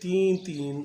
3-3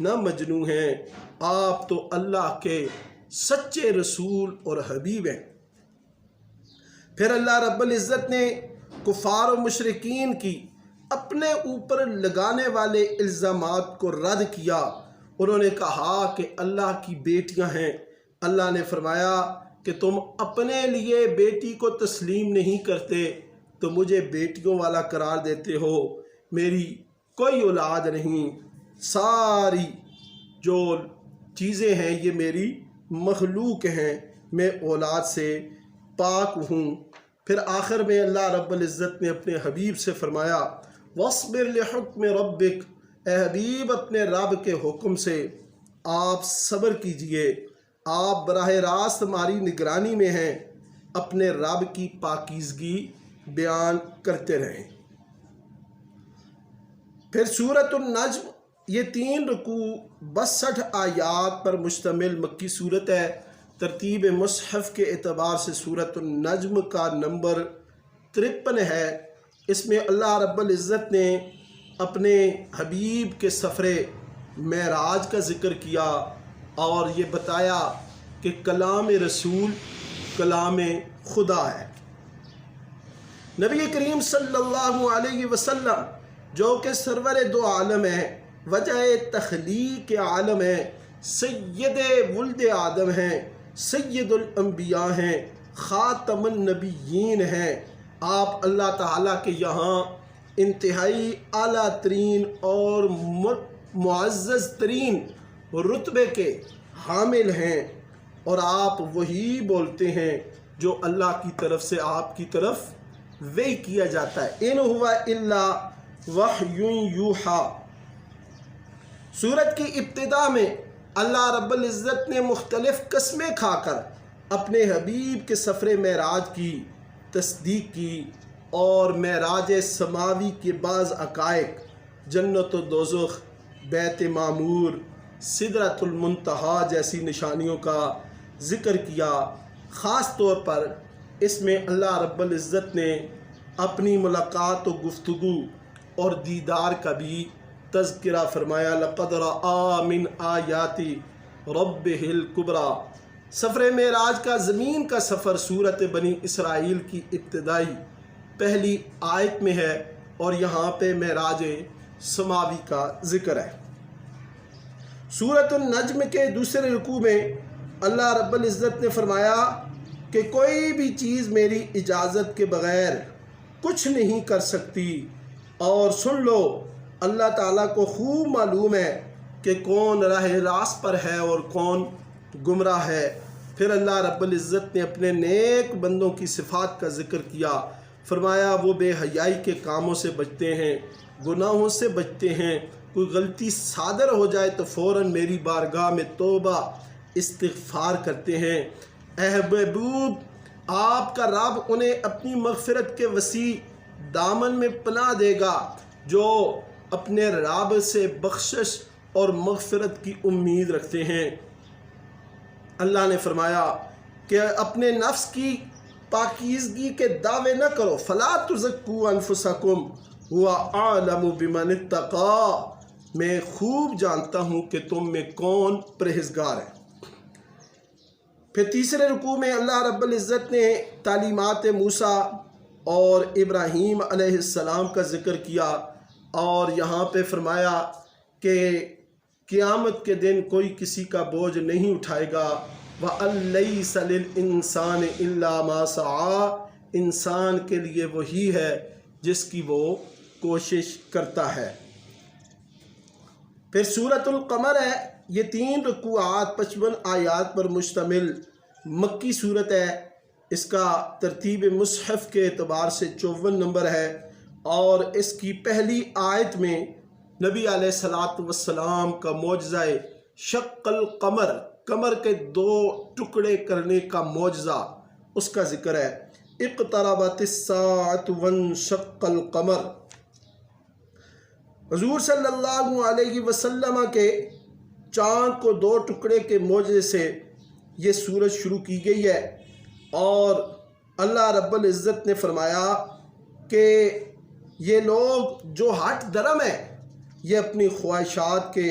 نہ مجنون ہیں، آپ تو اللہ کے سچے رسول اور حبیب ہیں۔ پھر اللہ رب العزت نے کفار و مشرکین کی اپنے اوپر لگانے والے الزامات کو رد کیا۔ انہوں نے کہا کہ اللہ کی بیٹیاں ہیں۔ اللہ نے فرمایا کہ تم اپنے لیے بیٹی کو تسلیم نہیں کرتے تو مجھے بیٹیوں والا قرار دیتے ہو، میری کوئی اولاد نہیں، ساری جو چیزیں ہیں یہ میری مخلوق ہیں، میں اولاد سے پاک ہوں۔ پھر آخر میں اللہ رب العزت نے اپنے حبیب سے فرمایا وَاصْبِرْ لِحُکْمِ رَبِّکَ، اے حبیب اپنے رب کے حکم سے آپ صبر کیجئے، آپ براہ راست ہماری نگرانی میں ہیں، اپنے رب کی پاکیزگی بیان کرتے رہیں۔ پھر سورۃ النجم، یہ 3 رکوع 62 آیات پر مشتمل مکی صورت ہے۔ ترتیب مصحف کے اعتبار سے سورۃ النجم کا نمبر 53 ہے۔ اس میں اللہ رب العزت نے اپنے حبیب کے سفر معراج کا ذکر کیا اور یہ بتایا کہ کلام رسول کلام خدا ہے۔ نبی کریم صلی اللہ علیہ وسلم جو کہ سرور دو عالم ہیں، وجہ تخلیق عالم ہیں، سید ولد آدم ہیں، سید الانبیاء ہیں، خاتم النبیین ہیں، آپ اللہ تعالیٰ کے یہاں انتہائی اعلیٰ ترین اور معزز ترین رتبے کے حامل ہیں، اور آپ وہی بولتے ہیں جو اللہ کی طرف سے آپ کی طرف وحی کیا جاتا ہے۔ ان ہوا الا وحی یوحی۔ سورت کی ابتدا میں اللہ رب العزت نے مختلف قسمیں کھا کر اپنے حبیب کے سفر معراج کی تصدیق کی اور معراج سماوی کے بعض حقائق، جنت و دوزخ، بیت معمور، سدرۃ المنتہا جیسی نشانیوں کا ذکر کیا۔ خاص طور پر اس میں اللہ رب العزت نے اپنی ملاقات و گفتگو اور دیدار کا بھی تذکرہ فرمایا۔ لَقَدْ رَأَىٰ مِنْ آیَاتِ رَبِّهِ الْكُبْرَىٰ۔ سفر معراج کا زمین کا سفر سورت بنی اسرائیل کی ابتدائی پہلی آیت میں ہے اور یہاں پہ معراج سماوی کا ذکر ہے۔ سورت النجم کے دوسرے رکوع میں اللہ رب العزت نے فرمایا کہ کوئی بھی چیز میری اجازت کے بغیر کچھ نہیں کر سکتی، اور سن لو اللہ تعالیٰ کو خوب معلوم ہے کہ کون راہ راست پر ہے اور کون گمراہ ہے۔ پھر اللہ رب العزت نے اپنے نیک بندوں کی صفات کا ذکر کیا، فرمایا وہ بے حیائی کے کاموں سے بچتے ہیں، گناہوں سے بچتے ہیں، کوئی غلطی صادر ہو جائے تو فوراً میری بارگاہ میں توبہ استغفار کرتے ہیں۔ اے محبوب، آپ کا رب انہیں اپنی مغفرت کے وسیع دامن میں پناہ دے گا جو اپنے رب سے بخشش اور مغفرت کی امید رکھتے ہیں۔ اللہ نے فرمایا کہ اپنے نفس کی پاکیزگی کے دعوے نہ کرو، فلا تزکوا انفسکم هو اعلم بمن اتقى، میں خوب جانتا ہوں کہ تم میں کون پرہیزگار ہے۔ پھر تیسرے رکوع میں اللہ رب العزت نے تعلیمات موسیٰ اور ابراہیم علیہ السلام کا ذکر کیا اور یہاں پہ فرمایا کہ قیامت کے دن کوئی کسی کا بوجھ نہیں اٹھائے گا۔ وَأَن لَيْسَ لِلْإِنسَانِ إِلَّا مَا سَعَىٰ، انسان کے لیے وہی ہے جس کی وہ کوشش کرتا ہے۔ پھر سورۃ القمر ہے، یہ 3 رکوعات 55 آیات پر مشتمل مکی صورت ہے۔ اس کا ترتیب مصحف کے اعتبار سے 54 نمبر ہے اور اس کی پہلی آیت میں نبی علیہ السلام کا معجزہ شق القمر، قمر کے 2 ٹکڑے کرنے کا معجزہ، اس کا ذکر ہے۔ اقتربت الساعۃ وانشق القمر۔ حضور صلی اللہ علیہ وسلم کے چاند کو 2 ٹکڑے کے معجزے سے یہ سورج شروع کی گئی ہے، اور اللہ رب العزت نے فرمایا کہ یہ لوگ جو ہٹ درم ہیں، یہ اپنی خواہشات کے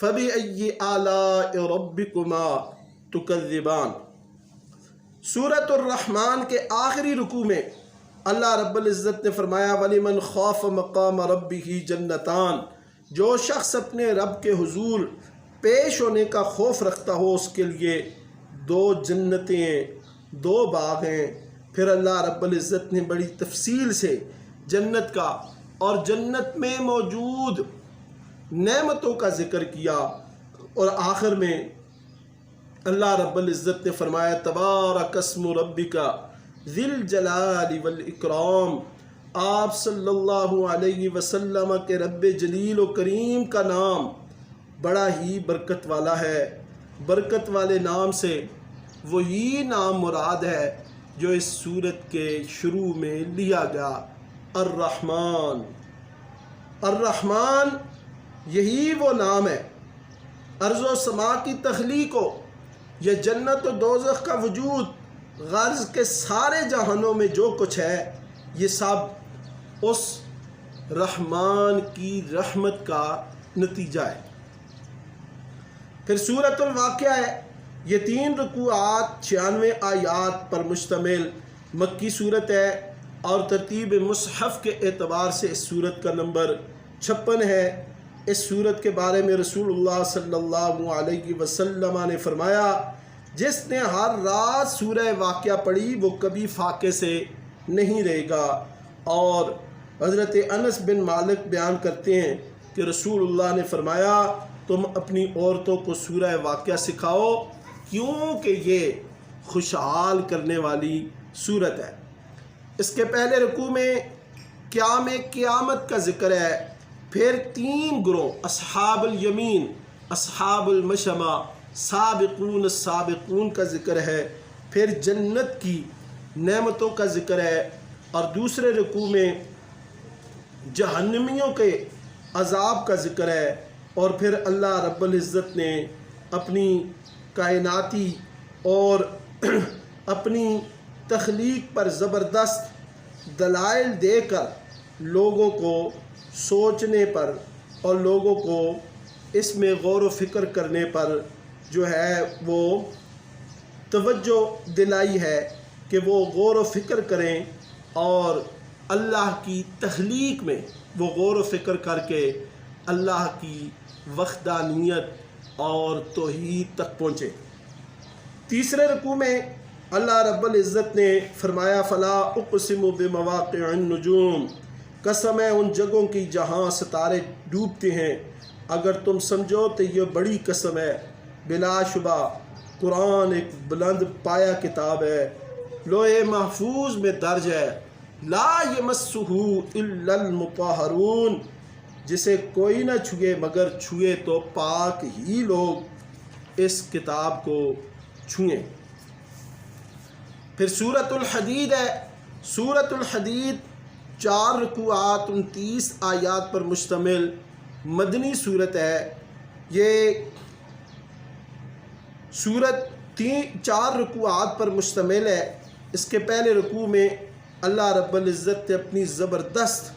فَبِأَيِّ آلَاءِ رَبِّكُمَا تُكَذِّبَانِ۔ سورۃ الرحمن کے آخری رکوع میں اللہ رب العزت نے فرمایا وَلِمَنْ خَافَ مَقَامَ رَبِّهِ جَنَّتَانِ، جو شخص اپنے رب کے حضور پیش ہونے کا خوف رکھتا ہو اس کے لیے دو جنتیں، دو باغ ہیں۔ پھر اللہ رب العزت نے بڑی تفصیل سے جنت کا اور جنت میں موجود نعمتوں کا ذکر کیا، اور آخر میں اللہ رب العزت نے فرمایا تبارک اسم ربک ذی الجلال والاکرام۔ آپ صلی اللہ علیہ وسلم کے رب جلیل و کریم کا نام بڑا ہی برکت والا ہے۔ برکت والے نام سے وہی نام مراد ہے جو اس سورت کے شروع میں لیا گیا، الرحمن۔ الرحمن یہی وہ نام ہے۔ ارض و سما کی تخلیق ہو یا جنت و دوزخ کا وجود، غرض کے سارے جہانوں میں جو کچھ ہے یہ سب اس رحمان کی رحمت کا نتیجہ ہے۔ پھر سورۃ الواقعہ ہے، یہ 3 رکوعات 96 آیات پر مشتمل مکی صورت ہے، اور ترتیب مصحف کے اعتبار سے اس صورت کا نمبر 56 ہے۔ اس صورت کے بارے میں رسول اللہ صلی اللہ علیہ وسلم نے فرمایا جس نے ہر رات سورہ واقعہ پڑھی وہ کبھی فاقے سے نہیں رہے گا۔ اور حضرت انس بن مالک بیان کرتے ہیں کہ رسول اللہ نے فرمایا تم اپنی عورتوں کو سورہ واقعہ سکھاؤ کیونکہ یہ خوشحال کرنے والی صورت ہے۔ اس کے پہلے رکوع میں قیام قیامت کا ذکر ہے، پھر 3 گروہ اصحاب الیمین، اصحاب المشأمہ، سابقون السابقون کا ذکر ہے، پھر جنت کی نعمتوں کا ذکر ہے، اور دوسرے رکوع میں جہنمیوں کے عذاب کا ذکر ہے، اور پھر اللہ رب العزت نے اپنی کائناتی اور اپنی تخلیق پر زبردست دلائل دے کر لوگوں کو سوچنے پر اور لوگوں کو اس میں غور و فکر کرنے پر جو ہے وہ توجہ دلائی ہے کہ وہ غور و فکر کریں، اور اللہ کی تخلیق میں وہ غور و فکر کر کے اللہ کی وحدانیت اور توحید تک پہنچے۔ تیسرے رکوع میں اللہ رب العزت نے فرمایا فلا اقسم بمواقع النجوم، قسم ہے ان جگہوں کی جہاں ستارے ڈوبتے ہیں، اگر تم سمجھو تو یہ بڑی قسم ہے۔ بلا شبہ قرآن ایک بلند پایہ کتاب ہے، لوح محفوظ میں درج ہے، لا یمسہ الا المطہرون، جسے کوئی نہ چھوئے مگر چھوئے تو پاک ہی لوگ اس کتاب کو چھوئیں۔ پھر سورۃ الحدید ہے، سورۃ الحدید 4 رکوعات 29 آیات پر مشتمل مدنی صورت ہے۔ یہ صورت 4 رکوعات پر مشتمل ہے۔ اس کے پہلے رکوع میں اللہ رب العزت نے اپنی زبردست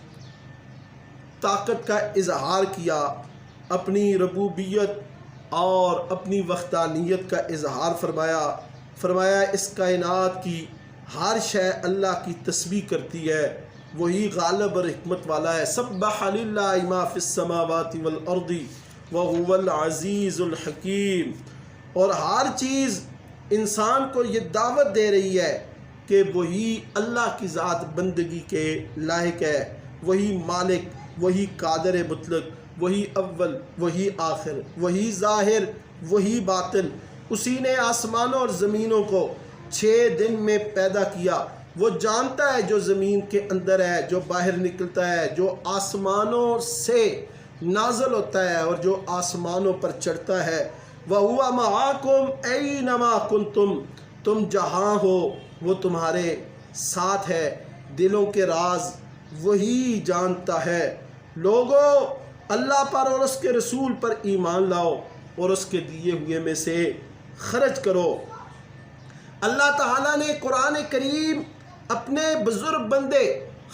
طاقت کا اظہار کیا، اپنی ربوبیت اور اپنی وحدانیت کا اظہار فرمایا اس کائنات کی ہر شے اللہ کی تسبیح کرتی ہے، وہی غالب اور حکمت والا ہے۔ سبح للہ ما فی السماوات والارض وہو العزیز الحکیم، اور ہر چیز انسان کو یہ دعوت دے رہی ہے کہ وہی اللہ کی ذات بندگی کے لائق ہے، وہی مالک، وہی قادر مطلق، وہی اول، وہی آخر، وہی ظاہر، وہی باطن۔ اسی نے آسمانوں اور زمینوں کو 6 دن میں پیدا کیا۔ وہ جانتا ہے جو زمین کے اندر ہے، جو باہر نکلتا ہے، جو آسمانوں سے نازل ہوتا ہے اور جو آسمانوں پر چڑھتا ہے۔ وَهُوَ مَعَكُمْ أَيْنَمَا كُنْتُمْ، تم جہاں ہو وہ تمہارے ساتھ ہے، دلوں کے راز وہی جانتا ہے۔ لوگوں اللہ پر اور اس کے رسول پر ایمان لاؤ اور اس کے دیے ہوئے میں سے خرچ کرو۔ اللہ تعالیٰ نے قرآن کریم اپنے بزرگ بندے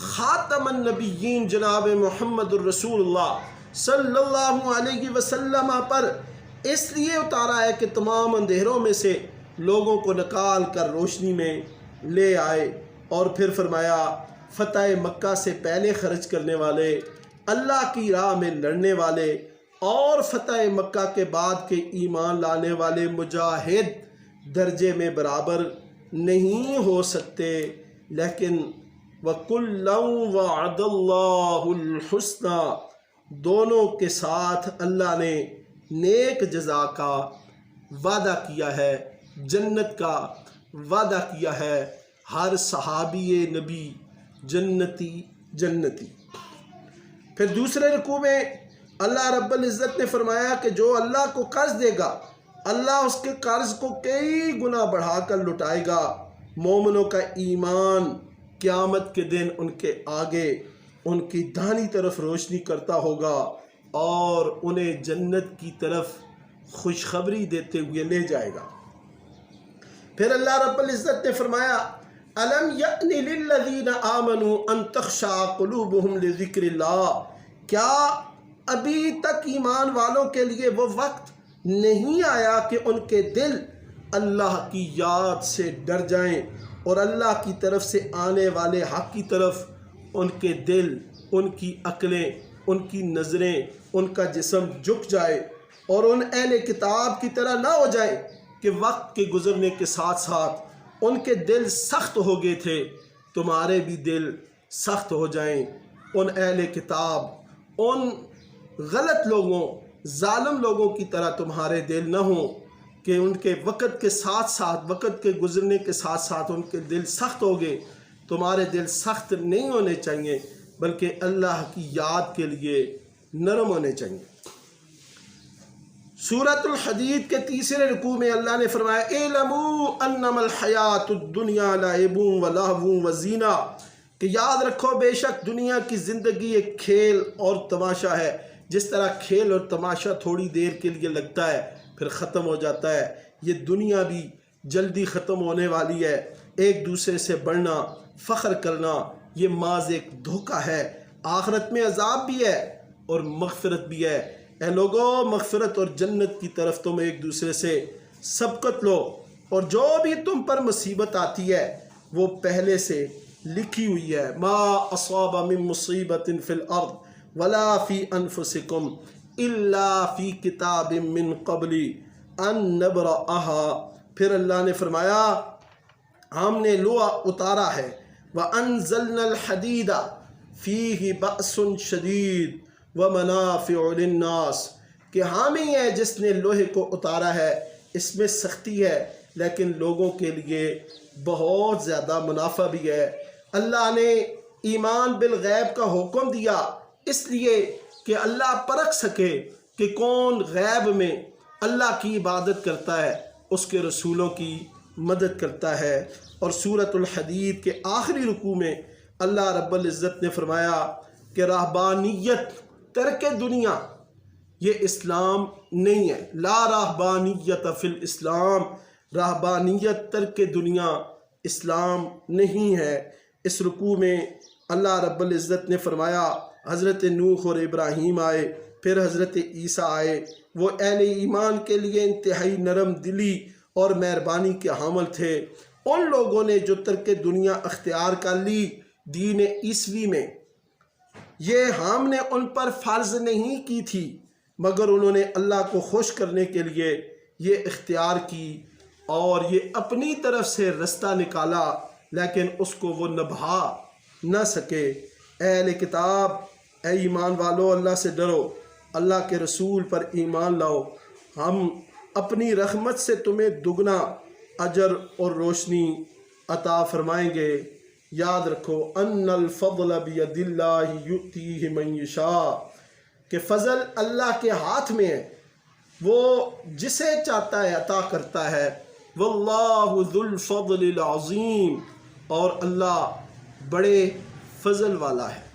خاتم النبیین جناب محمد الرسول اللہ صلی اللہ علیہ وسلم پر اس لیے اتارا ہے کہ تمام اندھیروں میں سے لوگوں کو نکال کر روشنی میں لے آئے۔ اور پھر فرمایا فتح مکہ سے پہلے خرچ کرنے والے، اللہ کی راہ میں لڑنے والے اور فتح مکہ کے بعد کے ایمان لانے والے مجاہد درجے میں برابر نہیں ہو سکتے، لیکن وَكُلًّا وَعَدَ اللَّهُ الْحُسْنَى، دونوں کے ساتھ اللہ نے نیک جزا کا وعدہ کیا ہے، جنت کا وعدہ کیا ہے۔ ہر صحابی نبی جنتی۔ پھر دوسرے رکوع میں اللہ رب العزت نے فرمایا کہ جو اللہ کو قرض دے گا اللہ اس کے قرض کو کئی گنا بڑھا کر لٹائے گا۔ مومنوں کا ایمان قیامت کے دن ان کے آگے ان کی دائیں طرف روشنی کرتا ہوگا اور انہیں جنت کی طرف خوشخبری دیتے ہوئے لے جائے گا۔ پھر اللہ رب العزت نے فرمایا أَلَمْ يَأْنِ لِلَّذِينَ آمَنُوا أَن تَخْشَعَ قُلُوبُهُمْ لِذِكْرِ اللَّهِ، کیا ابھی تک ایمان والوں کے لیے وہ وقت نہیں آیا کہ ان کے دل اللہ کی یاد سے ڈر جائیں اور اللہ کی طرف سے آنے والے حق کی طرف ان کے دل، ان کی عقلیں، ان کی نظریں، ان کا جسم جھک جائے اور ان اہل کتاب کی طرح نہ ہو جائیں کہ وقت کے گزرنے کے ساتھ ساتھ ان کے دل سخت ہو گئے تھے، تمہارے بھی دل سخت ہو جائیں۔ ان اہل کتاب، ان غلط لوگوں، ظالم لوگوں کی طرح تمہارے دل نہ ہوں کہ ان کے وقت کے ساتھ ساتھ، وقت کے گزرنے کے ساتھ ساتھ ان کے دل سخت ہو گئے۔ تمہارے دل سخت نہیں ہونے چاہیے بلکہ اللہ کی یاد کے لیے نرم ہونے چاہیے۔ سورۃ الحدید کے تیسرے رکوع میں اللہ نے فرمایا اعلموا انما الحیات الدنیا لعب ولہو وزینہ، کہ یاد رکھو بے شک دنیا کی زندگی ایک کھیل اور تماشا ہے۔ جس طرح کھیل اور تماشا تھوڑی دیر کے لیے لگتا ہے پھر ختم ہو جاتا ہے، یہ دنیا بھی جلدی ختم ہونے والی ہے۔ ایک دوسرے سے بڑھنا، فخر کرنا، یہ محض ایک دھوکہ ہے۔ آخرت میں عذاب بھی ہے اور مغفرت بھی ہے۔ اے لوگو، مغفرت اور جنت کی طرف تم ایک دوسرے سے سبقت لو، اور جو بھی تم پر مصیبت آتی ہے وہ پہلے سے لکھی ہوئی ہے۔ ما اصاب من مصیبت فی الارض ولا فی انفسکم الا فی کتاب من قبل ان نبرأها۔ پھر اللہ نے فرمایا ہم نے لوہا اتارا ہے، وَأَنزَلْنَا الْحَدِيدَ فِيهِ بَأْسٌ شَدِيدٌ وَمَنَافِعُ لِلنَّاسِ، کہ حامی ہے جس نے لوہے کو اتارا ہے، اس میں سختی ہے لیکن لوگوں کے لیے بہت زیادہ منافع بھی ہے۔ اللہ نے ایمان بالغیب کا حکم دیا اس لیے کہ اللہ پرکھ سکے کہ کون غیب میں اللہ کی عبادت کرتا ہے، اس کے رسولوں کی مدد کرتا ہے۔ اور سورۃ الحدید کے آخری رکوع میں اللہ رب العزت نے فرمایا کہ رہبانیت، ترک دنیا، یہ اسلام نہیں ہے۔ لا رہبانیت فی الاسلام، رہبانیت ترک دنیا اسلام نہیں ہے۔ اس رکوع میں اللہ رب العزت نے فرمایا حضرت نوح اور ابراہیم آئے، پھر حضرت عیسیٰ آئے، وہ اہل ایمان کے لیے انتہائی نرم دلی اور مہربانی کے حامل تھے۔ ان لوگوں نے جو ترک دنیا اختیار کر لی دین عیسوی میں، یہ ہم نے ان پر فرض نہیں کی تھی، مگر انہوں نے اللہ کو خوش کرنے کے لیے یہ اختیار کی اور یہ اپنی طرف سے رستہ نکالا، لیکن اس کو وہ نبھا نہ سکے۔ اہل کتاب، اے ایمان والو، اللہ سے ڈرو، اللہ کے رسول پر ایمان لاؤ، ہم اپنی رحمت سے تمہیں دگنا اجر اور روشنی عطا فرمائیں گے۔ یاد رکھو ان الفضل بید اللہ یؤتیہ من یشاء، کہ فضل اللہ کے ہاتھ میں ہے، وہ جسے چاہتا ہے عطا کرتا ہے۔ واللہ ذو الفضل العظیم، اور اللہ بڑے فضل والا ہے۔